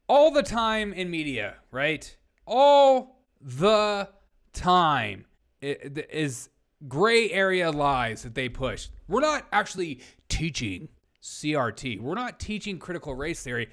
all the time in media, right? All the time it is gray area lies that they push. We're not actually teaching CRT. We're not teaching critical race theory.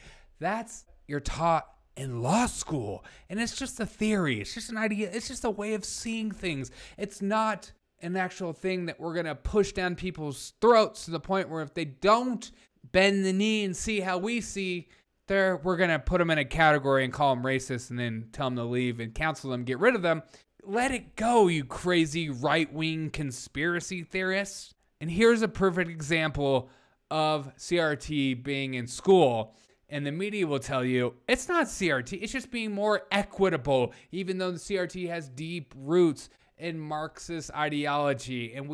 You're taught in law school. And it's just a theory. It's just an idea. It's just a way of seeing things. It's not an actual thing that we're going to push down people's throats to the point where if they don't bend the knee and see how we see, we're going to put them in a category and call them racist and then tell them to leave and counsel them, get rid of them. Let it go, you crazy right-wing conspiracy theorists. And here's a perfect example of CRT being in school. And the media will tell you it's not CRT. It's just being more equitable, even though the CRT has deep roots in Marxist ideology. And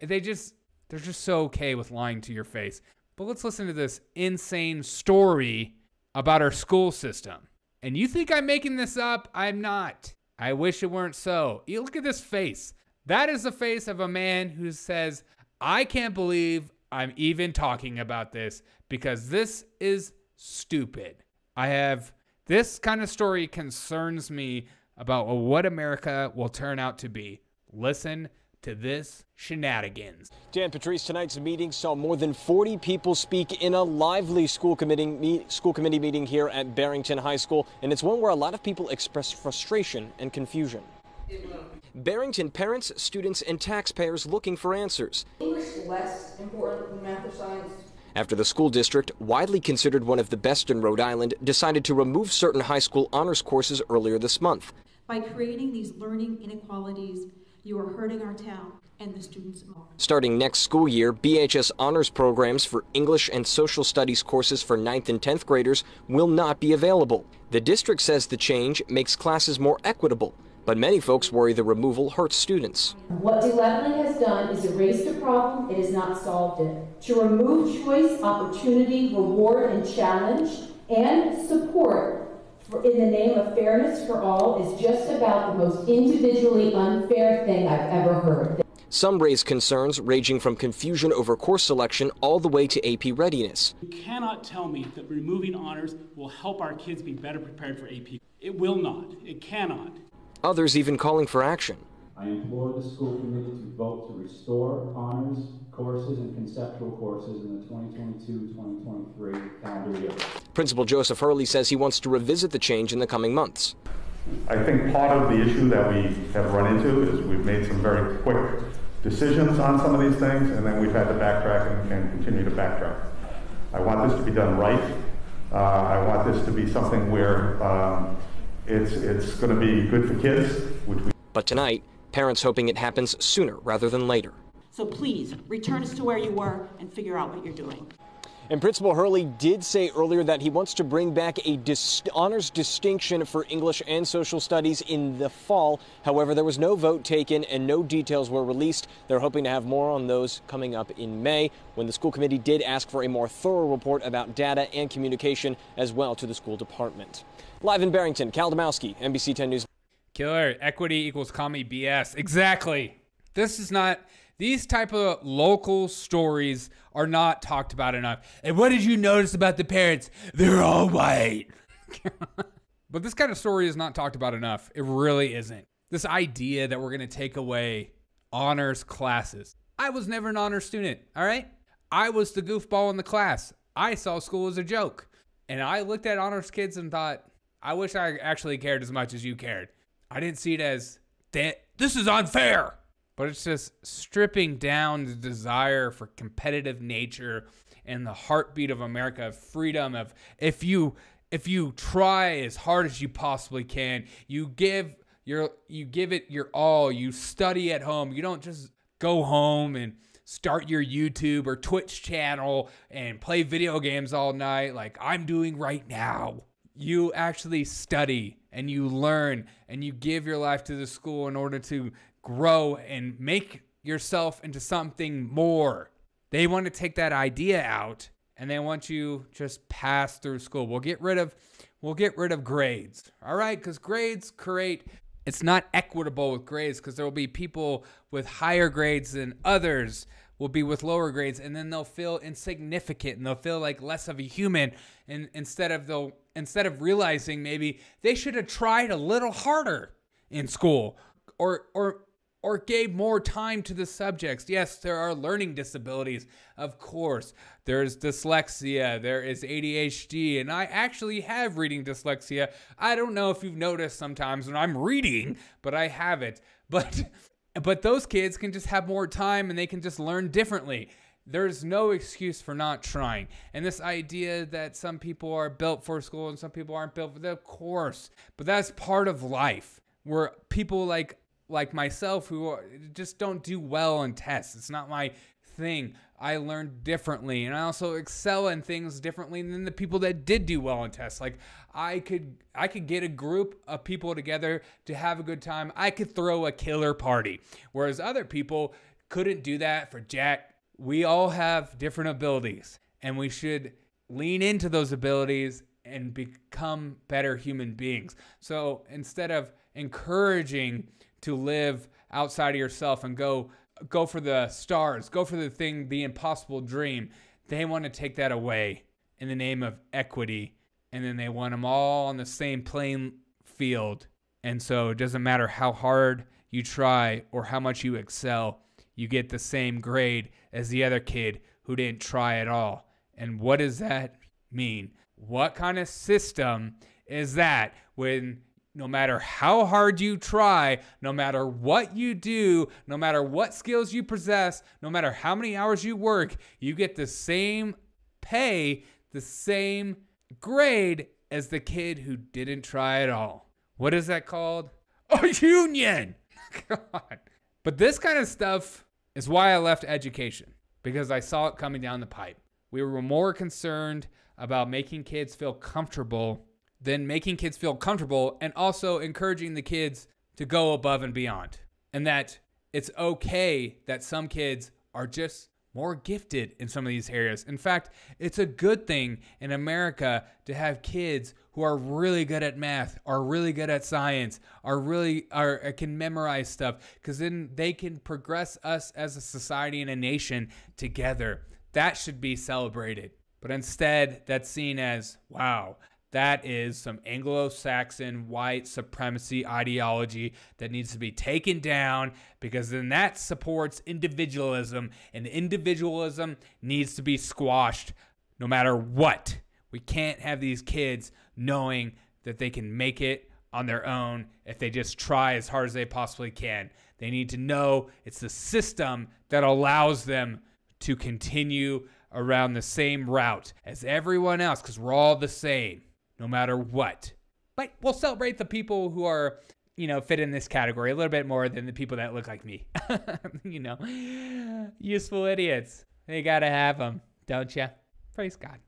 they're just so okay with lying to your face. But let's listen to this insane story about our school system. And you think I'm making this up? I'm not. I wish it weren't so. You look at this face. That is the face of a man who says, I can't believe I'm even talking about this because this is stupid. This kind of story concerns me about what America will turn out to be. Listen to this shenanigans. Dan Patrice, tonight's meeting saw more than 40 people speak in a lively school committee meeting here at Barrington High School, and it's one where a lot of people express frustration and confusion. Barrington parents, students, and taxpayers looking for answers. English less important than math or science? After the school district, widely considered one of the best in Rhode Island, decided to remove certain high school honors courses earlier this month. By creating these learning inequalities, you are hurting our town and the students more. Starting next school year, BHS honors programs for English and social studies courses for 9th and 10th graders will not be available. The district says the change makes classes more equitable, but many folks worry the removal hurts students. What deleveling has done is erased a problem, it has not solved it. To remove choice, opportunity, reward, and challenge, and support in the name of fairness for all is just about the most individually unfair thing I've ever heard. Some raise concerns ranging from confusion over course selection all the way to AP readiness. You cannot tell me that removing honors will help our kids be better prepared for AP. It will not. It cannot. Others even calling for action. I implore the school committee to vote to restore honors courses and conceptual courses in the 2022-2023 calendar year. Principal Joseph Hurley says he wants to revisit the change in the coming months. I think part of the issue that we have run into is we've made some very quick decisions on some of these things, and then we've had to backtrack and continue to backtrack. I want this to be done right. I want this to be something where it's going to be good for kids. But tonight, parents hoping it happens sooner rather than later. So please, return us to where you were and figure out what you're doing. And Principal Hurley did say earlier that he wants to bring back a honors distinction for English and social studies in the fall. However, there was no vote taken and no details were released. They're hoping to have more on those coming up in May, when the school committee did ask for a more thorough report about data and communication as well to the school department. Live in Barrington, Cal Domowski, NBC 10 News. Killer, equity equals commie BS. Exactly. These type of local stories are not talked about enough. And what did you notice about the parents? They're all white. But this kind of story is not talked about enough. It really isn't. This idea that we're going to take away honors classes. I was never an honor student, all right? I was the goofball in the class. I saw school as a joke. And I looked at honors kids and thought, I wish I actually cared as much as you cared. I didn't see it as, this is unfair. But it's just stripping down the desire for competitive nature and the heartbeat of America, of freedom, of if you try as hard as you possibly can, you give it your all, you study at home, you don't just go home and start your YouTube or Twitch channel and play video games all night like I'm doing right now. You actually study and you learn and you give your life to the school in order to grow and make yourself into something more. They want to take that idea out and they want you just pass through school. We'll get rid of grades. All right? Because grades it's not equitable with grades because there will be people with higher grades than others will be with lower grades, and then they'll feel insignificant and they'll feel like less of a human, and instead of they'll instead of realizing maybe they should have tried a little harder in school or gave more time to the subjects. Yes, there are learning disabilities, of course. There's dyslexia, there is ADHD, and I actually have reading dyslexia. I don't know if you've noticed sometimes when I'm reading, but I have it. But those kids can just have more time and they can just learn differently. There's no excuse for not trying. And this idea that some people are built for school and some people aren't built for it, of course. But that's part of life, where people like myself who just don't do well on tests. It's not my thing. I learn differently, and I also excel in things differently than the people that did do well on tests. Like I could get a group of people together to have a good time. I could throw a killer party, whereas other people couldn't do that for jack. We all have different abilities, and we should lean into those abilities and become better human beings. So instead of encouraging to live outside of yourself and go for the stars, go for the impossible dream, they want to take that away in the name of equity, and then they want them all on the same playing field. And so it doesn't matter how hard you try or how much you excel, you get the same grade as the other kid who didn't try at all. And what does that mean? What kind of system is that when no matter how hard you try, no matter what you do, no matter what skills you possess, no matter how many hours you work, you get the same pay, the same grade as the kid who didn't try at all? What is that called? A union! God. But this kind of stuff is why I left education, because I saw it coming down the pipe. We were more concerned about making kids feel comfortable than making kids feel comfortable and also encouraging the kids to go above and beyond. And that it's okay that some kids are just more gifted in some of these areas. In fact, it's a good thing in America to have kids who are really good at math, are really good at science, can memorize stuff, because then they can progress us as a society and a nation together. That should be celebrated. But instead, that's seen as, wow, that is some Anglo-Saxon white supremacy ideology that needs to be taken down, because then that supports individualism, and individualism needs to be squashed no matter what. We can't have these kids knowing that they can make it on their own if they just try as hard as they possibly can. They need to know it's the system that allows them to continue around the same route as everyone else, because we're all the same, no matter what. But we'll celebrate the people who are, fit in this category a little bit more than the people that look like me. Useful idiots. They gotta have them, don't ya? Praise God.